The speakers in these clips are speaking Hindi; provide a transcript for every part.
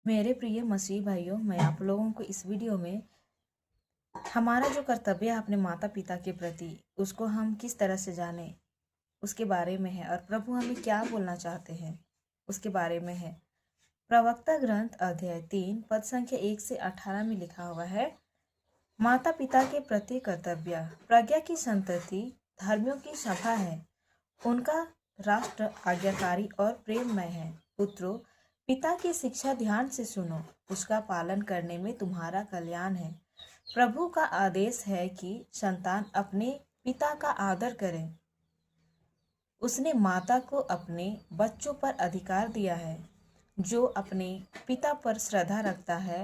मेरे प्रिय मसीह भाइयों, मैं आप लोगों को इस वीडियो में हमारा जो कर्तव्य है अपने माता पिता के प्रति, उसको हम किस तरह से जाने उसके बारे में है, और प्रभु हमें क्या बोलना चाहते हैं उसके बारे में है। प्रवक्ता ग्रंथ अध्याय 3 पद संख्या 1 से 18 में लिखा हुआ है, माता पिता के प्रति कर्तव्य। प्रज्ञा की संतति धर्मियों की सभा है, उनका राष्ट्र आज्ञाकारी और प्रेममय है। पुत्रों, पिता की शिक्षा ध्यान से सुनो, उसका पालन करने में तुम्हारा कल्याण है। प्रभु का आदेश है कि संतान अपने पिता का आदर करें। उसने माता को अपने बच्चों पर अधिकार दिया है। जो अपने पिता पर श्रद्धा रखता है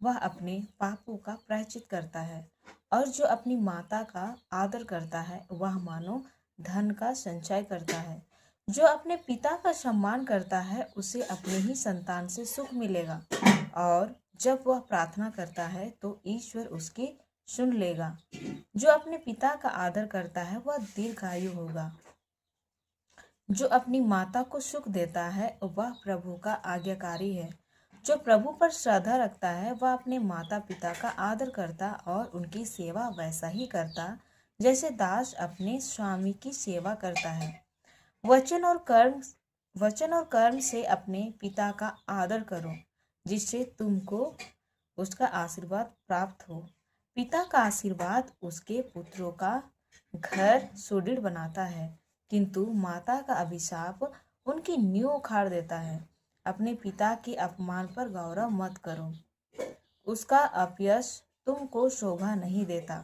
वह अपने पापों का प्रायश्चित करता है, और जो अपनी माता का आदर करता है वह मानो धन का संचय करता है। जो अपने पिता का सम्मान करता है उसे अपने ही संतान से सुख मिलेगा, और जब वह प्रार्थना करता है तो ईश्वर उसकी सुन लेगा। जो अपने पिता का आदर करता है वह दीर्घायु होगा। जो अपनी माता को सुख देता है वह प्रभु का आज्ञाकारी है। जो प्रभु पर श्रद्धा रखता है वह अपने माता पिता का आदर करता और उनकी सेवा वैसा ही करता जैसे दास अपने स्वामी की सेवा करता है। वचन और कर्म से अपने पिता का आदर करो, जिससे तुमको उसका आशीर्वाद प्राप्त हो। पिता का आशीर्वाद उसके पुत्रों का घर सुदृढ़ बनाता है, किंतु माता का अभिशाप उनकी नींव उखाड़ देता है। अपने पिता के अपमान पर गौरव मत करो, उसका अपयश तुमको शोभा नहीं देता।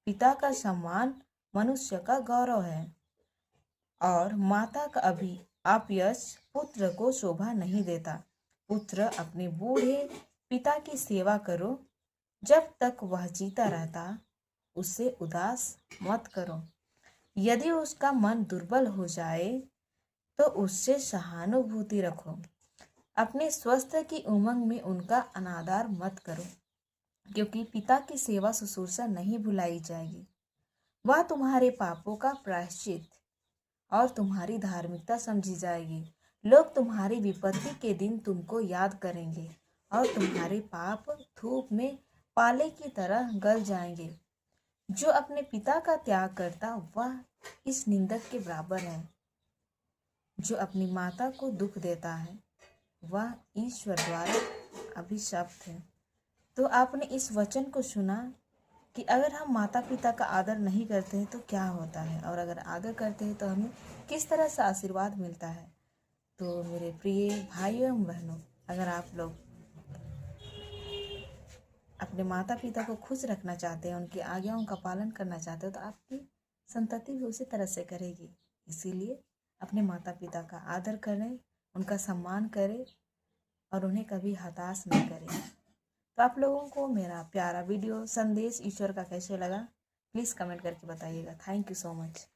पिता का सम्मान मनुष्य का गौरव है, और माता का अपयश पुत्र को शोभा नहीं देता। पुत्र, अपने बूढ़े पिता की सेवा करो, जब तक वह जीता रहता उससे उदास मत करो। यदि उसका मन दुर्बल हो जाए तो उससे सहानुभूति रखो। अपने स्वास्थ्य की उमंग में उनका अनादर मत करो, क्योंकि पिता की सेवा शुश्रूषा नहीं भुलाई जाएगी। वह तुम्हारे पापों का प्रायश्चित और तुम्हारी धार्मिकता समझी जाएगी। लोग तुम्हारी विपत्ति के दिन तुमको याद करेंगे, और तुम्हारे पाप धूप में पाले की तरह गल जाएंगे। जो अपने पिता का त्याग करता वह इस निंदक के बराबर है। जो अपनी माता को दुख देता है वह ईश्वर द्वारा अभिशप्त है। तो आपने इस वचन को सुना कि अगर हम माता पिता का आदर नहीं करते हैं तो क्या होता है, और अगर आदर करते हैं तो हमें किस तरह से आशीर्वाद मिलता है। तो मेरे प्रिय भाइयों एवं बहनों, अगर आप लोग अपने माता पिता को खुश रखना चाहते हैं, उनकी आज्ञाओं का पालन करना चाहते हो, तो आपकी संतति भी उसी तरह से करेगी। इसीलिए अपने माता पिता का आदर करें, उनका सम्मान करें, और उन्हें कभी हताश न करें। तो आप लोगों को मेरा प्यारा वीडियो संदेश ईश्वर का कैसे लगा, प्लीज़ कमेंट करके बताइएगा। Thank you so much.